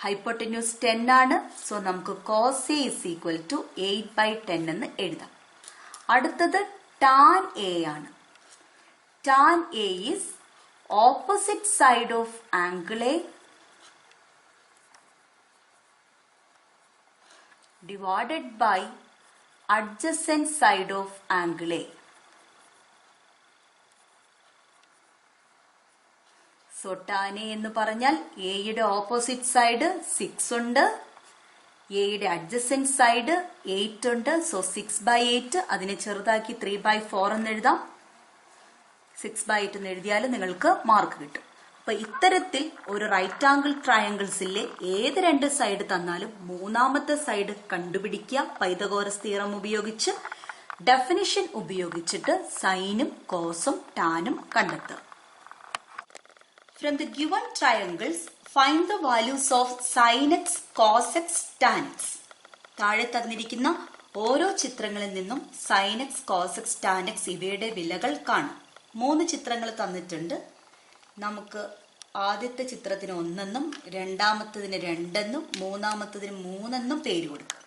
Speaker 1: ഹൈപ്പോട്ടന്യൂസ് 10 ആണ്. സോ നമുക്ക് cos A is equal to 8 by 10 എന്ന് എഴുതാം. അടുത്തത് ടാൻ എ ആണ്. Tan A is opposite side of angle A divided by adjacent side of angle A. So tan A എന്ന് പറഞ്ഞാൽ എയുടെ ഓപ്പോസിറ്റ് സൈഡ് 6 ഉണ്ട്, എയുടെ അഡ്ജസന്റ് സൈഡ് 8 ഉണ്ട്. സോ 6 by 8 അതിനെ ചെറുതാക്കി 3 by 4 എന്ന് എഴുതാം. 6 by 8 എന്ന് എഴുതിയാൽ നിങ്ങൾക്ക് മാർക്ക് കിട്ടും. അപ്പൊ ഇത്തരത്തിൽ ഒരു റൈറ്റ് ആംഗിൾ ട്രയാങ്കിൾസിലെ ഏത് 2 സൈഡ് തന്നാലും മൂന്നാമത്തെ സൈഡ് കണ്ടുപിടിക്കുക പൈതഗോറസ് തിയറം ഉപയോഗിച്ച്. ഡെഫിനിഷൻ ഉപയോഗിച്ചിട്ട് സൈനും കോസും ടാനും കണ്ടെത്തുക. From the given triangles, find the values of sin x, cos x, tan x. താഴെ തന്നിരിക്കുന്ന ഓരോ ചിത്രങ്ങളിൽ നിന്നും sine x, cos x, tan x ഇവയുടെ വിലകൾ കാണാം. 3 ചിത്രങ്ങൾ തന്നിട്ടുണ്ട്. നമുക്ക് ആദ്യത്തെ ചിത്രത്തിന് 1 എന്നും, രണ്ടാമത്തതിന് 2 എന്നും, മൂന്നാമത്തതിന് 3 എന്നും പേര് കൊടുക്കാം.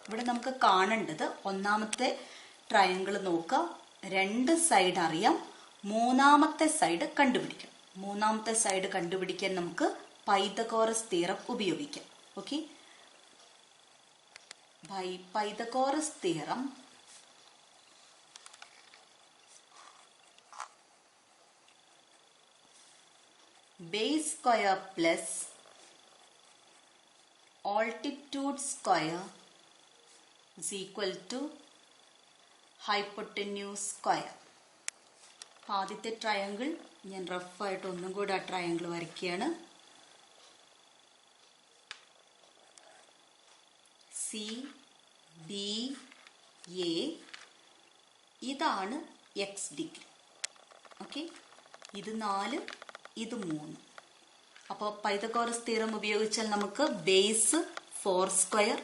Speaker 1: ഇവിടെ നമുക്ക് കാണേണ്ടത് ഒന്നാമത്തെ ട്രയാങ്കിൾ നോക്കുക, 2 സൈഡ് അറിയാം, മൂന്നാമത്തെ സൈഡ് കണ്ടുപിടിക്കാം. മൂന്നാമത്തെ സൈഡ് കണ്ടുപിടിക്കാൻ നമുക്ക് പൈതഗോറസ് തിയറം ഉപയോഗിക്കാം. Okay, by Pythagoras theorem, base square plus altitude square is equal to hypotenuse square. ആദ്യത്തെ ട്രയാങ്കിൾ ഞാൻ റഫായിട്ട് ഒന്നും കൂടെ ആ ട്രയാങ്കിൾ വരയ്ക്കുകയാണ്. സി ബി എ, ഇതാണ് എക്സ് ഡിഗ്രി. ഓക്കെ, ഇത് 4, ഇത് 3. അപ്പോൾ പൈതഗോറസ് തിയറം ഉപയോഗിച്ചാൽ നമുക്ക് base 4 square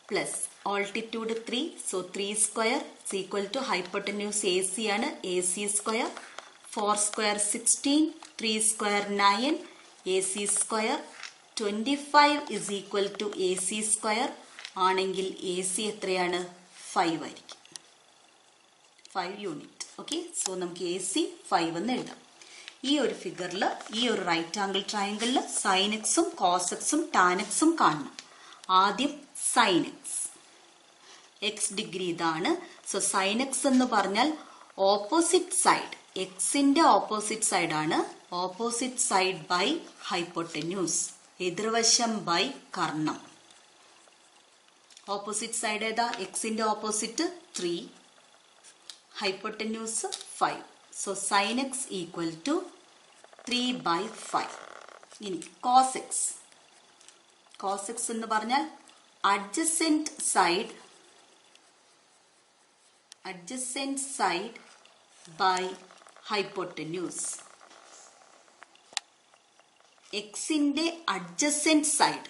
Speaker 1: plus altitude 3, so 3 square is equal to hypotenuse A C ആണ്, A C square. 4 square 16, 3 square 9, A C square. 25 is equal to A C square ആണെങ്കിൽ എ സി എത്രയാണ്? 5 ആയിരിക്കും, 5 യൂണിറ്റ്. ഓക്കെ, സോ നമുക്ക് എ സി 5 എന്ന് എഴുതാം. ഈ ഒരു ഫിഗറിൽ, ഈ ഒരു റൈറ്റ് ആംഗിൾ ട്രയാങ്കിളിൽ സൈൻ എക്സും കോസ് എക്സും ടാൻ എക്സും കാണണം. ആദ്യം സൈൻ എക്സ്, എക്സ് ഡിഗ്രി ഇതാണ്. സോ സൈൻ എക്സ് എന്ന് പറഞ്ഞാൽ ഓപ്പോസിറ്റ് സൈഡ്, എക്സിന്റെ ഓപ്പോസിറ്റ് സൈഡ് ആണ്. ഓപ്പോസിറ്റ് സൈഡ് ബൈ ഹൈപ്പോട്ടന്യൂസ്, എതിർവശം ബൈ കർണം. ഓപ്പോസിറ്റ് സൈഡ് ഏതാ? എക്സിന്റെ opposite 3, hypotenuse 5. So sine x equal to 3/5. ഇനി കോസ് എക്സ്, കോസ് എക്സ് എന്ന് പറഞ്ഞാൽ അഡ്ജസെന്റ് സൈഡ് ബൈ ഹൈപ്പോട്ടന്യൂസ്. എക്സിന്റെ അഡ്ജസെന്റ് സൈഡ്,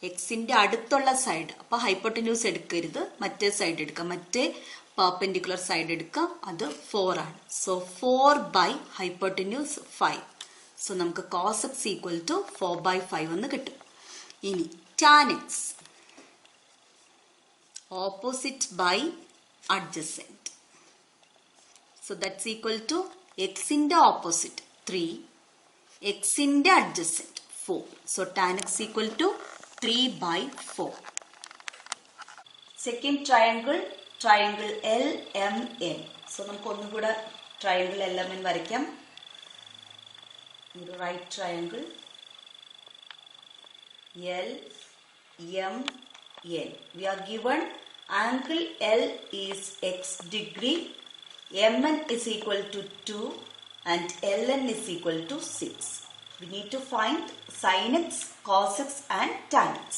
Speaker 1: എക്സിന്റെ അടുത്തുള്ള സൈഡ്. അപ്പൊ ഹൈപ്പോട്ടന്യൂസ് എടുക്കരുത്, മറ്റേ സൈഡ് എടുക്കാം, മറ്റേ പെർപെൻഡിക്കുലർ സൈഡ് എടുക്കാം, അത് 4 ആണ്. So 4 hypotenuse 5. സോ നമുക്ക് കോസ് എക്സ് ഈക്വൽ ടു 4/5 എന്ന് കിട്ടും. ഇനി tan x, opposite by adjacent. So that's equal to എക്സിന്റെ ഓപ്പോസിറ്റ് 3, എക്സിന്റെ adjacent 4. So tan x equal to 3/4. Second triangle, triangle L M N. So നമുക്ക് ഒന്നുകൂടെ ട്രയാങ്കിൾ എൽ എം എൻ വരയ്ക്കാം. ഒരു right triangle L M N. We are given angle L is x degree, M N is equal to 2 and ln is equal to 6. We need to find sin x, cos x and tan x.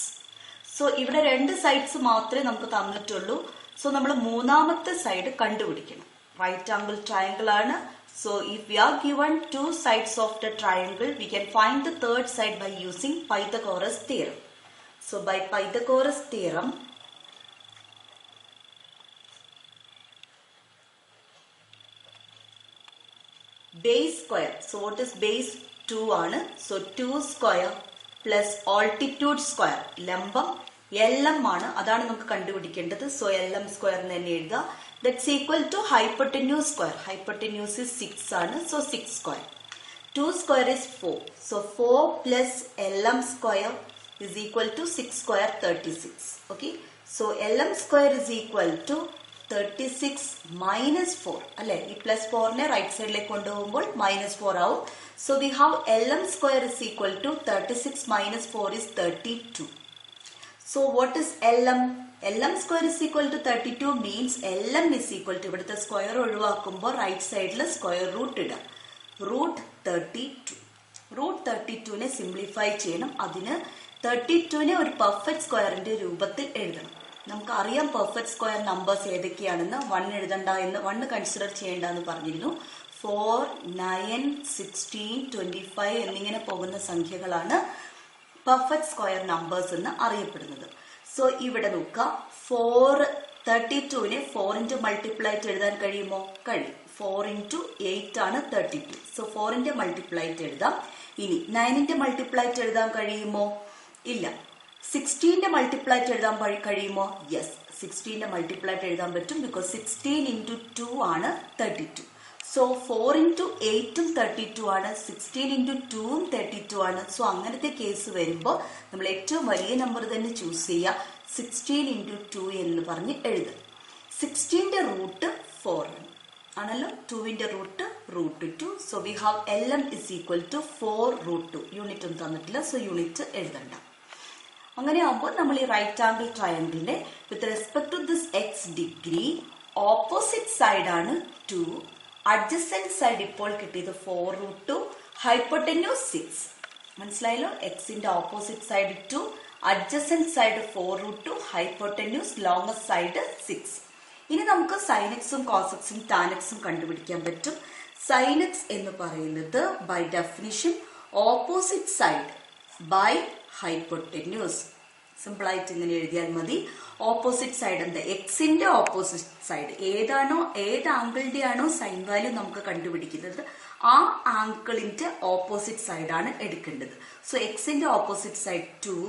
Speaker 1: So ഇവിടെ 2 സൈഡ്സ് മാത്രമേ നമുക്ക് തന്നിട്ടുള്ളൂ. സോ നമ്മൾ മൂന്നാമത്തെ സൈഡ് കണ്ടുപിടിക്കണം. റൈറ്റ് ആംഗിൾ ട്രയാങ്കിൾ ആണ്. So if we are given 2 sides of the triangle, we can find the third side by using Pythagoras theorem. So by Pythagoras theorem, base square. So what is base? 2 ആണ്. So 2 square plus altitude square. ലംബം LM ആണ്, അതാണ് നമുക്ക് കണ്ടുപിടിക്കേണ്ടത്. So LM square എന്ന് തന്നെ എഴുതുക. That's equal to hypotenuse square. Hypotenuse is 6 ആണ്. So 6 square. 2 square is 4. So 4 plus LM square is equal to 6 square 36. Okay. So LM square is equal to 36 minus 4. അല്ലെ, ഈ പ്ലസ് 4നെ റൈറ്റ് സൈഡിലേക്ക് കൊണ്ടുപോകുമ്പോൾ -4 ആവും. So we have LM square is equal to 36 minus 4 is 32. So what is LM? LM square is equal to 32 means LM is equal to, ഇവിടുത്തെ സ്ക്വയർ ഒഴിവാക്കുമ്പോൾ റൈറ്റ് സൈഡിൽ സ്ക്വയർ റൂട്ട് ഇടാം. റൂട്ട് 32. റൂട്ട് 32നെ സിംപ്ലിഫൈ ചെയ്യണം. അതിന് 32നെ ഒരു പെർഫെക്റ്റ് സ്ക്വയറിന്റെ രൂപത്തിൽ എഴുതണം. നമുക്കറിയാം പെർഫെക്റ്റ് സ്ക്വയർ നമ്പേഴ്സ് ഏതൊക്കെയാണെന്ന്. 1 എഴുതണ്ട എന്ന്, 1 കൺസിഡർ ചെയ്യേണ്ട എന്ന് പറഞ്ഞിരുന്നു. 4, 9, 16, 25 എന്നിങ്ങനെ പോകുന്ന സംഖ്യകളാണ് പെർഫെക്റ്റ് സ്ക്വയർ നമ്പേഴ്സ് എന്ന് അറിയപ്പെടുന്നത്. സോ ഇവിടെ നോക്കാം 432നെ 4 into മൾട്ടിപ്ലൈ ആയിട്ട് എഴുതാൻ കഴിയുമോ? കഴിയും. 4 into 8 ആണ് 32. സോ 4ന്റെ മൾട്ടിപ്ലൈ ആയിട്ട് എഴുതാം. ഇനി 9ന്റെ മൾട്ടിപ്ലൈ ആയിട്ട് എഴുതാൻ കഴിയുമോ? ഇല്ല. 16ന്റെ മൾട്ടിപ്ലൈ ആയിട്ട് എഴുതാൻ കഴിയുമോ? യെസ്, 16ന്റെ മൾട്ടിപ്ലൈ ആയിട്ട് എഴുതാൻ പറ്റും. ബിക്കോസ് 16 into 2 ആണ് 32. സോ 4 into 8 ഉം 32 ആണ്, 16 into 2 ഉം 32 ആണ്. സോ അങ്ങനത്തെ കേസ് വരുമ്പോൾ നമ്മൾ ഏറ്റവും വലിയ നമ്പർ തന്നെ ചൂസ് ചെയ്യുക. 16 into 2 എന്ന് പറഞ്ഞ് എഴുതുക. 16ന്റെ റൂട്ട് 4 ആണല്ലോ, 2ന്റെ root √2. So we have LM is equal to 4 √2. Unit ഒന്നും തന്നിട്ടില്ല, സോ യൂണിറ്റ് എഴുതണ്ട. അങ്ങനെ ആകുമ്പോൾ നമ്മൾ ഈ റൈറ്റ് ആംഗിൾ ട്രയാങ്കിളിന്റെ with respect to this x degree opposite side ആണ് 2, അഡ്ജസന്റ് സൈഡ് ഇപ്പോൾ കിട്ടിയത് 4 √2, ഹൈപ്പോട്ടന്യൂസ് 6. മനസ്സിലായല്ലോ? എക്സിന്റെ opposite side 2, adjacent side 4 √2, hypotenuse longest side 6. ഇനി നമുക്ക് സൈൻ എക്സും കോസ് എക്സും ടാൻ എക്സും കണ്ടുപിടിക്കാൻ പറ്റും. സൈൻ എക്സ് എന്ന് പറയുന്നത് by definition opposite side by hypotenuse. Simple ആയിട്ട് ഇങ്ങനെ എഴുതിയാൽ മതി. ഓപ്പോസിറ്റ് സൈഡ് എന്താ? എക്സിന്റെ ഓപ്പോസിറ്റ് സൈഡ് ഏതാണോ, ഏത് ആംഗിളിന്റെ ആണോ സൈൻ വാല്യൂ നമുക്ക് കണ്ടുപിടിക്കുന്നത്, ആ ആംഗിളിന്റെ ഓപ്പോസിറ്റ് സൈഡ് ആണ് എടുക്കേണ്ടത്. സോ എക്സിന്റെ opposite side 2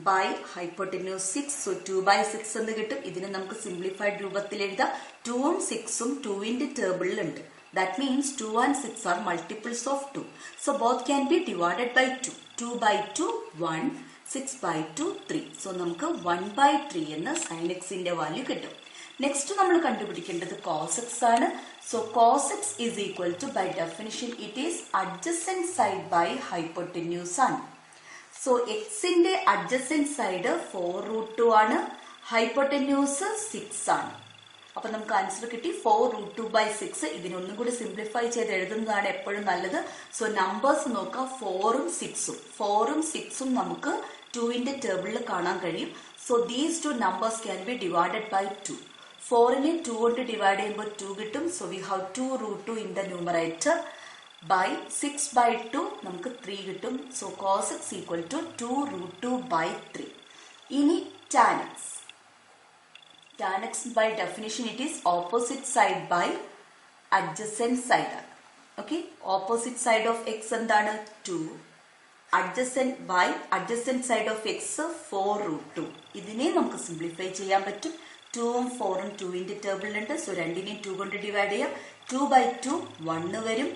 Speaker 1: by hypotenuse 6. So 2/6 എന്ന് കിട്ടും. ഇതിനെ നമുക്ക് സിംപ്ലിഫൈഡ് രൂപത്തിൽ എഴുതാം. 2ഉം 6ഉം 2ന്റെ ടേബിളിലുണ്ട്. That means 2 and 6 are multiples of 2. So both can be divided by 2. 2/2 1, 6/2 3. So നമുക്ക് 1/3 എന്ന sin x ന്റെ വാല്യൂ കിട്ടും. നെക്സ്റ്റ് നമ്മൾ കണ്ടുപിടിക്കേണ്ടത് cos x ആണ്. So cos x is equal to by definition it is adjacent side by hypotenuse ആണ്. So x ന്റെ adjacent side 4 √2 ആണ്, ഹൈപ്പോട്ടന്യൂസ് 6 ആണ്. അപ്പൊ നമുക്ക് ആൻസർ കിട്ടി 4 √2/6. ഇതിനൊന്നും കൂടി സിംപ്ലിഫൈ ചെയ്ത് എഴുതുന്നതാണ് എപ്പോഴും നല്ലത്. സോ നമ്പേഴ്സ് നോക്കാം. 4ഉം 6ഉം 4ഉം 6ഉം നമുക്ക് 2ന്റെ ടേബിളിൽ കാണാൻ കഴിയും. So these 2 numbers can be divided by 2. 4നെ 2 കൊണ്ട് ഡിവൈഡ് ചെയ്യുമ്പോൾ 2 കിട്ടും. So we have 2 √2 in the numerator by 6/2 നമുക്ക് 3 കിട്ടും. So cos x equal to 2 √2/3. ഇനി tan x. Tan x by definition it is opposite side by adjacent side. Okay, opposite side of x എന്താണ്? 2. Adjacent by adjacent side of x 4 √2. ഇതിനെ നമുക്ക് സിംപ്ലിഫൈ ചെയ്യാൻ പറ്റും. 2ഉം 4ഉം 2ന്റെ ടേബിളിലുണ്ട്. സോ രണ്ടിനെയും 2 കൊണ്ട് ഡിവൈഡ് ചെയ്യാം. 2/2 1 വരും,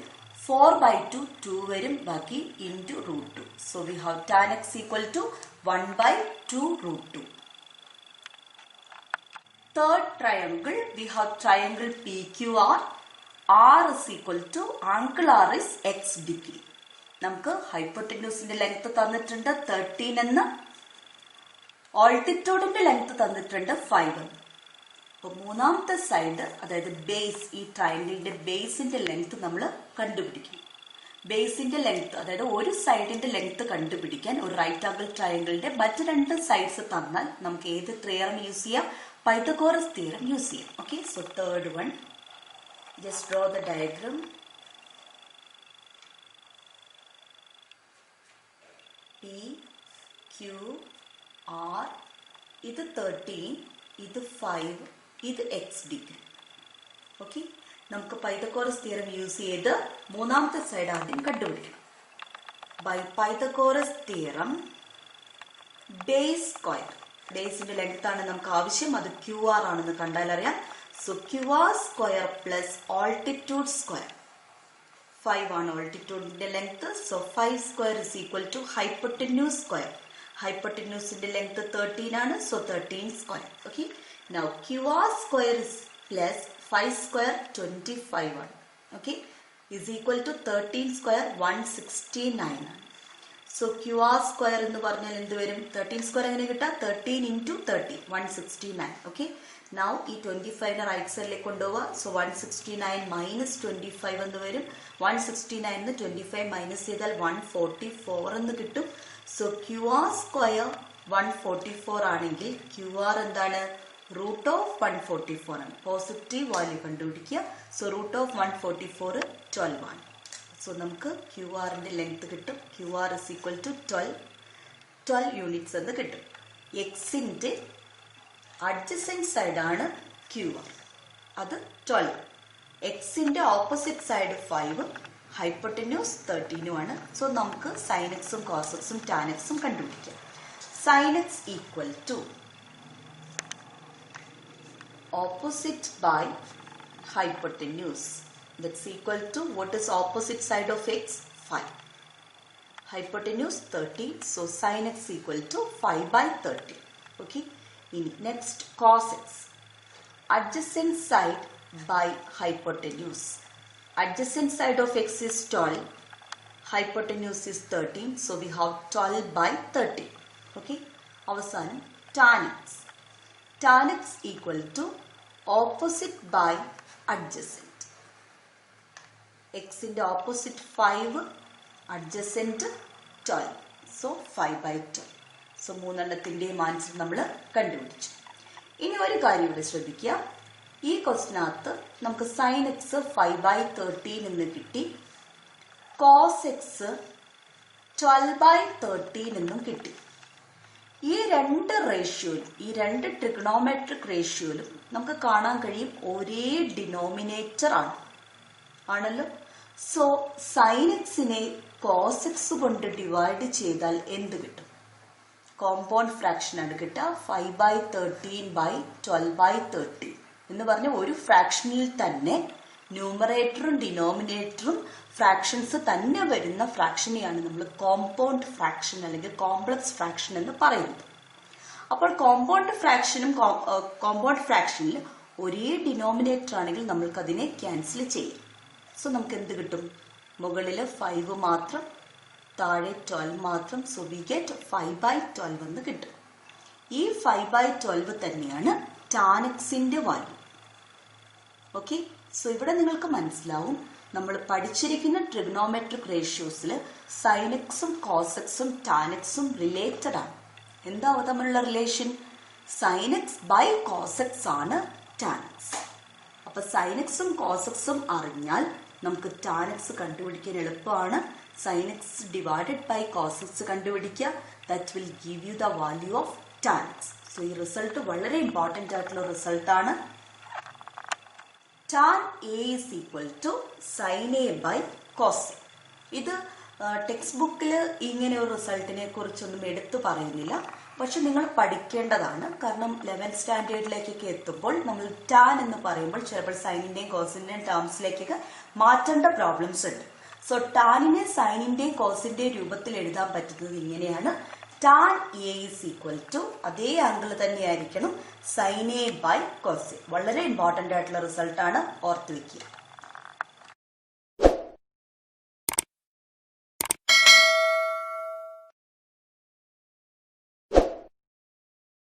Speaker 1: 4/2 2 വരും, ബാക്കി into √2. So we have tan x equal to 1/2 √2. Third triangle, we have triangle PQR. R is equal to angle R is x degree. നമുക്ക് ഹൈപ്പോട്ടന്യൂസിന്റെ ലെങ്ത് തന്നിട്ടുണ്ട് 13 എന്ന്, ഓൾട്ടിറ്റ്യൂഡിന്റെ ലെങ്ത് തന്നിട്ടുണ്ട് 5 എന്ന്. അപ്പൊ മൂന്നാമത്തെ സൈഡ്, അതായത് ബേസ്, ഈ ട്രയാങ്കിളിന്റെ ബേസിന്റെ ലെങ്ത് നമ്മൾ കണ്ടുപിടിക്കും. ബേസിന്റെ ലെങ്ത്, അതായത് ഒരു സൈഡിന്റെ ലെങ്ത് കണ്ടുപിടിക്കാൻ ഒരു റൈറ്റ് ആംഗിൾ ട്രയാങ്കിളിന്റെ മറ്റ് 2 സൈഡ്സ് തന്നാൽ നമുക്ക് ഏത് തിയറം യൂസ് ചെയ്യാം? പൈതഗോറസ് തിയറം യൂസ് ചെയ്യാം. Okay, so third one, just draw the diagram. PQR, ഇത് 13, ഇത് 5, ഇത് x ഡിഗ്രി. ഓക്കെ, നമുക്ക് പൈതഗോറസ് തിയറം യൂസ് ചെയ്ത് മൂന്നാമത്തെ സൈഡ് ആദ്യം കണ്ടുപിടിക്കണം. By Pythagoras theorem base square, ബേസിന്റെ ലെങ്ത് ആണ് നമുക്ക് ആവശ്യം, അത് QR ആണെന്ന് കണ്ടാൽ അറിയാം. So QR square plus altitude square, 5 ആണ് ഓൾട്ടിറ്റ്യൂഡിന്റെ length. So 5 square is equal to hypotenuse square. ഹൈപ്പോട്ടന്യൂസിന്റെ length 13 ആണ്. So 13 square. Okay, now QR square is plus 5 square 25 ആണ്. Okay, is equal to 13 square 169 ആണ്. സോ QR സ്ക്വയർ എന്ന് പറഞ്ഞാൽ എന്ത് വരും? 13 സ്ക്വയർ എങ്ങനെ കിട്ടാം? 13 into 30, 169. ഓക്കെ, നൗ ഈ 25നെ റൈറ്റ് സൈഡിലേക്ക് കൊണ്ടുപോവുക. സോ 169 മൈനസ് 25 എന്ന് വരും. 169 25 മൈനസ് ചെയ്താൽ 144 എന്ന് കിട്ടും. സോ QR സ്ക്വയർ 144 ആണെങ്കിൽ QR എന്താണ്? റൂട്ട് ഓഫ് 144 ആണ്. പോസിറ്റീവ് വാല്യൂ കണ്ടുപിടിക്കുക. സോ റൂട്ട് ഓഫ് 144 12 ആണ്. സോ നമുക്ക് QR ന്റെ ലെങ്ത് കിട്ടും. QR is equal to 12 units എന്ന് കിട്ടും. എക്സിന്റെ അഡ്ജസൻറ്റ് സൈഡാണ് Q1, അത് 12. എക്സിന്റെ ഓപ്പോസിറ്റ് സൈഡ് 5, ഹൈപ്പോട്ടന്യൂസ് 13 സോ നമുക്ക് സൈൻ എക്സും കോസ് എക്സും ടാൻ എക്സും കണ്ടുപിടിക്കാം. Sine x equal to opposite by hypotenuse. That's equal to, what is opposite side of x? 5. Hypotenuse 30. So sin x equal to 5 by 30. Okay. Next, cos x. Adjacent side by hypotenuse. Adjacent side of x is 12. Hypotenuse is 13. So we have 12 by 30. Okay. അവസാനം tan x. Tan x equal to opposite by adjacent. X in the opposite 5, adjacent 12. So 5 by 12. So മൂന്നെണ്ണത്തിൻ്റെയും answer നമ്മൾ കണ്ടുപിടിച്ചു. ഇനി ഒരു കാര്യം ഇവിടെ ശ്രദ്ധിക്കുക. ഈ ക്വസ്റ്റിനകത്ത് നമുക്ക് സൈൻ എക്സ് 5 by 13 എന്ന് കിട്ടി, കോസ് എക്സ് 12 by 13 എന്നും കിട്ടി. ഈ രണ്ട് റേഷ്യോയിലും, ഈ രണ്ട് ട്രിഗണോമെട്രിക് റേഷ്യോയിലും നമുക്ക് കാണാൻ കഴിയും ഒരേ ഡിനോമിനേറ്റർ ആണല്ലോ. സോ സൈൻ എക്സിനെ കോസ് എക്സ് കൊണ്ട് ഡിവൈഡ് ചെയ്താൽ എന്ത് കിട്ടും? കോമ്പൗണ്ട് ഫ്രാക്ഷൻ ആണ് കിട്ടുക. 5 by 13 by 12 by 13 എന്ന് പറഞ്ഞ ഒരു ഫ്രാക്ഷനിൽ തന്നെ ന്യൂമറേറ്ററും ഡിനോമിനേറ്ററും ഫ്രാക്ഷൻസ് തന്നെ വരുന്ന ഫ്രാക്ഷനെയാണ് നമ്മൾ കോമ്പൗണ്ട് ഫ്രാക്ഷൻ അല്ലെങ്കിൽ കോംപ്ലക്സ് ഫ്രാക്ഷൻ എന്ന് പറയുന്നത്. അപ്പോൾ കോമ്പൗണ്ട് ഫ്രാക്ഷനിൽ ഒരേ ഡിനോമിനേറ്റർ ആണെങ്കിൽ നമ്മൾക്ക് അതിനെ ക്യാൻസൽ ചെയ്യാം. സോ നമുക്ക് എന്ത് കിട്ടും? മുകളിൽ 5 മാത്രം, താഴെ 12 മാത്രം. സോ വി ഗെറ്റ് 5 by 12 എന്ന് കിട്ടും. ഈ 5 by 12 തന്നെയാണ് ടാൻ എക്സിന്റെ വാല്യൂ. ഓക്കെ. സോ ഇവിടെ നിങ്ങൾക്ക് മനസ്സിലാവും, നമ്മൾ പഠിച്ചിരിക്കുന്ന ട്രിഗണോമെട്രിക് റേഷ്യോസിൽ സൈൻ എക്സും കോസ് എക്സും ടാൻ എക്സും റിലേറ്റഡ് ആണ്. എന്താ തമ്മിലുള്ള relation? Sine x by cos x ആണ് ടാൻ എക്സ്. അപ്പൊ സൈൻ എക്സും കോസ് എക്സും അറിഞ്ഞാൽ നമുക്ക് ടാൻ എക്സ് കണ്ടുപിടിക്കാൻ എളുപ്പമാണ്. Sine x divided by cos x കണ്ടുപിടിക്കുക. That will give you the value of tan x. So ഈ റിസൾട്ട് വളരെ ഇമ്പോർട്ടൻ്റ് ആയിട്ടുള്ള റിസൾട്ടാണ്. tan A is equal to sin A by cos A. ഇത് ടെക്സ്റ്റ് ബുക്കിൽ ഇങ്ങനെ ഒരു റിസൾട്ടിനെ കുറിച്ചൊന്നും എടുത്തു പറയുന്നില്ല, പക്ഷെ നിങ്ങൾ പഠിക്കേണ്ടതാണ്. കാരണം 11th സ്റ്റാൻഡേർഡിലേക്കൊക്കെ എത്തുമ്പോൾ നമ്മൾ ടാൻ എന്ന് പറയുമ്പോൾ ചിലപ്പോൾ സൈനിന്റെയും കോസിന്റെയും ടേംസിലേക്കൊക്കെ മാറ്റേണ്ട പ്രോബ്ലംസ് ഉണ്ട്. സോ ടാനിനെ സൈനിന്റെയും കോസിന്റെയും രൂപത്തിൽ എഴുതാൻ പറ്റുന്നത് ഇങ്ങനെയാണ്. tan A is equal to, അതേ ആംഗിൾ തന്നെയായിരിക്കണം, sin A by cos A. വളരെ ഇമ്പോർട്ടൻ്റ് ആയിട്ടുള്ള റിസൾട്ടാണ്, ഓർത്ത് വെക്കുക.